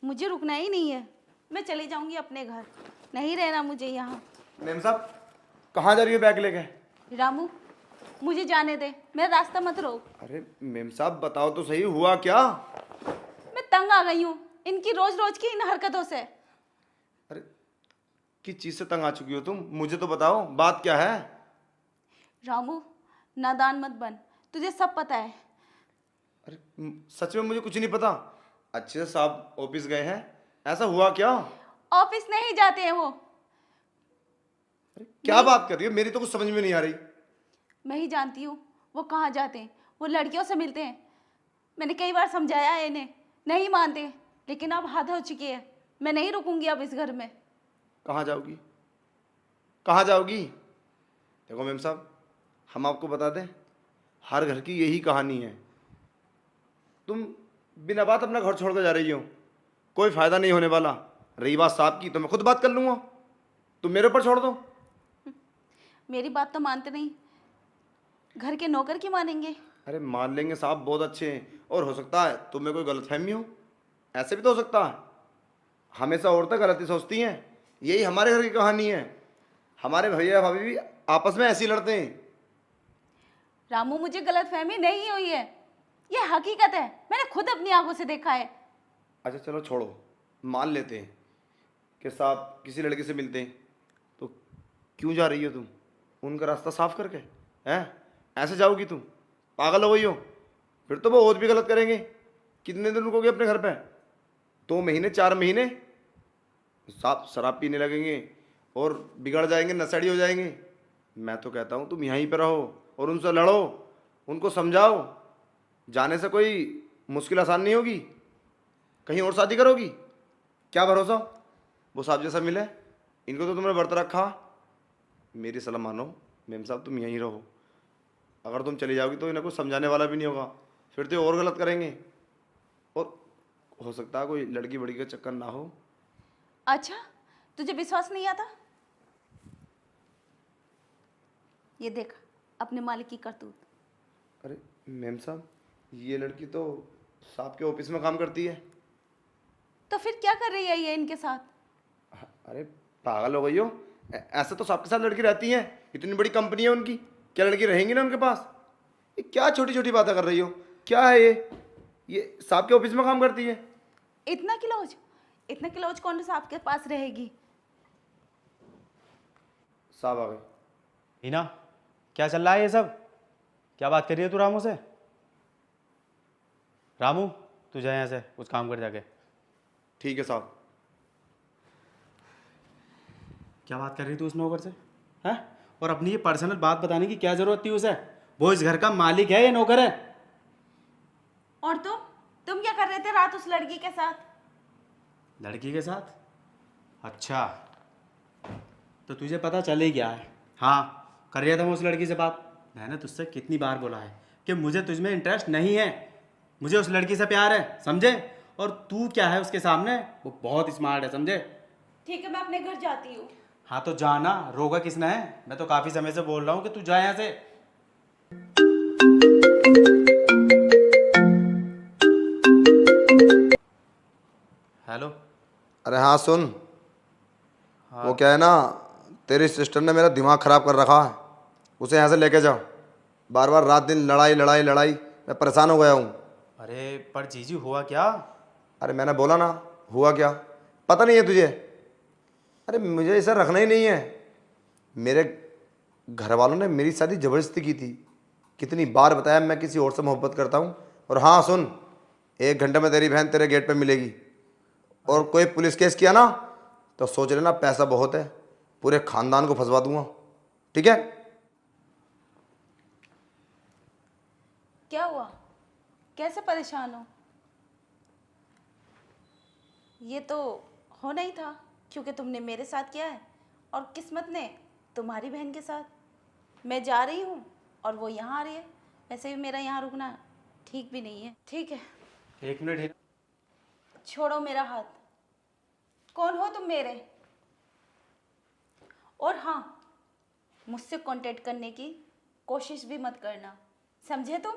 मुझे रुकना ही नहीं है, मैं चली जाऊंगी अपने घर, नहीं रहना मुझे यहाँ। मेम साहब कहाँ जा रही हो बैग लेके? रामू मुझे जाने दे, मेरा रास्ता मत रोक। अरे मेम साहब बताओ तो सही, हुआ क्या? मैं तंग आ गई हूँ इनकी रोज रोज की इन हरकतों से। अरे किस चीज से तंग आ चुकी हो तुम? मुझे तो बताओ बात क्या है? रामू नादान मत बन, तुझे सब पता है। अरे सच में मुझे कुछ नहीं पता। अच्छे से साहब ऑफिस गए हैं, ऐसा हुआ क्या? ऑफिस नहीं जाते हैं वो। अरे क्या बात कर रही हो? मेरी तो कुछ समझ में नहीं आ रही। मैं ही जानती हूँ वो कहाँ जाते हैं, वो लड़कियों से मिलते हैं। मैंने कई बार समझाया है इन्हें, नहीं मानते, लेकिन अब हद हो चुकी है। मैं नहीं रुकूंगी अब इस घर में। कहाँ जाओगी? कहाँ जाओगी? देखो मेम साहब हम आपको बता दें, हर घर की यही कहानी है। तुम बिना बात अपना घर छोड़ कर जा रही हो, कोई फायदा नहीं होने वाला। रही बात साहब की तो मैं खुद बात कर लूँगा, तुम मेरे ऊपर छोड़ दो। मेरी बात तो मानते नहीं, घर के नौकर की मानेंगे? अरे मान लेंगे साहब, बहुत अच्छे हैं। और हो सकता है तुम्हें कोई गलतफहमी हो, ऐसे भी तो हो सकता है। हमेशा औरतें गलत ही सोचती हैं, यही हमारे घर की कहानी है। हमारे भैया भाभी भी आपस में ऐसे ही लड़ते हैं। रामू मुझे गलतफहमी नहीं हुई है, ये हकीकत है, मैंने खुद अपनी आंखों से देखा है। अच्छा चलो छोड़ो, मान लेते हैं कि साहब किसी लड़के से मिलते हैं, तो क्यों जा रही हो तुम उनका रास्ता साफ करके? हैं ऐसे जाओगी तुम? पागल हो गई हो? फिर तो वो और भी गलत करेंगे। कितने दिन रुकोगे अपने घर पे? 2 महीने 4 महीने? साहब शराब पीने लगेंगे और बिगड़ जाएंगे, नशेड़ी हो जाएंगे। मैं तो कहता हूँ तुम यहीं पर रहो और उनसे लड़ो, उनको समझाओ। जाने से कोई मुश्किल आसान नहीं होगी। कहीं और शादी करोगी? क्या भरोसा वो साहब जैसा मिले, इनको तो तुमने व्रत रखा। मेरी सलाह मानो मेम साहब, तुम यहीं रहो। अगर तुम चली जाओगी तो इन्हें कुछ समझाने वाला भी नहीं होगा, फिर तो और गलत करेंगे। और हो सकता है कोई लड़की बड़ी का चक्कर ना हो। अच्छा तुझे विश्वास नहीं आता? ये देख अपने मालिक की करतूत। अरे मेम साहब ये लड़की तो साहब के ऑफिस में काम करती है। तो फिर क्या कर रही है ये इनके साथ? अरे पागल हो गई हो? ऐसे तो सबके साथ लड़की रहती हैं, इतनी बड़ी कंपनी है उनकी, क्या लड़की रहेंगी ना उनके पास? ये क्या छोटी छोटी बातें कर रही हो? क्या है ये साहब के ऑफिस में काम करती है? इतना क्लोज, इतना क्लोज कौन सा आपके पास रहेगी? साहब आ गए। हीना क्या चल रहा है ये सब? क्या बात कर रही है तू रामू से? रामू तू जा यहाँ से, कुछ काम कर जाके। ठीक है साहब। क्या बात कर रही तू उस नौकर से? हैं? और अपनी ये पर्सनल बात बताने की क्या जरूरत थी उसे? वो इस घर का मालिक है, ये नौकर है। और तुम क्या कर रहे थे रात उस लड़की के साथ? लड़की के साथ? अच्छा तो तुझे पता चल ही गया है। हाँ कर रहा था मैं उस लड़की से बात। मैंने तुझसे कितनी बार बोला है कि मुझे तुझमें इंटरेस्ट नहीं है, मुझे उस लड़की से प्यार है, समझे? और तू क्या है उसके सामने? वो बहुत स्मार्ट है, समझे? ठीक है मैं अपने घर जाती हूँ। हाँ तो जाना, रोका किसने है? मैं तो काफी समय से बोल रहा हूँ कि तू जा यहाँ से। हेलो। अरे हाँ सुन, हाँ। वो क्या है ना, तेरी सिस्टर ने मेरा दिमाग ख़राब कर रखा है, उसे यहाँ से लेके जाओ। बार बार रात दिन लड़ाई लड़ाई लड़ाई, मैं परेशान हो गया हूँ। अरे पर जीजू हुआ क्या? अरे मैंने बोला ना, हुआ क्या पता नहीं है तुझे? अरे मुझे इसे रखना ही नहीं है। मेरे घर वालों ने मेरी शादी ज़बरदस्ती की थी। कितनी बार बताया मैं किसी और से मोहब्बत करता हूँ। और हाँ सुन, 1 घंटे में तेरी बहन तेरे गेट पे मिलेगी। और कोई पुलिस केस किया ना तो सोच लेना पैसा बहुत है, पूरे खानदान को फंसवा दूंगा, ठीक है? क्या हुआ, कैसे परेशान हो? ये तो होना ही था क्योंकि तुमने मेरे साथ किया है और किस्मत ने तुम्हारी बहन के साथ। मैं जा रही हूँ और वो यहाँ आ रही है। वैसे भी मेरा यहाँ रुकना ठीक भी नहीं है। ठीक है 1 मिनट हीना। छोड़ो मेरा हाथ, कौन हो तुम मेरे? और हाँ मुझसे कांटेक्ट करने की कोशिश भी मत करना, समझे तुम?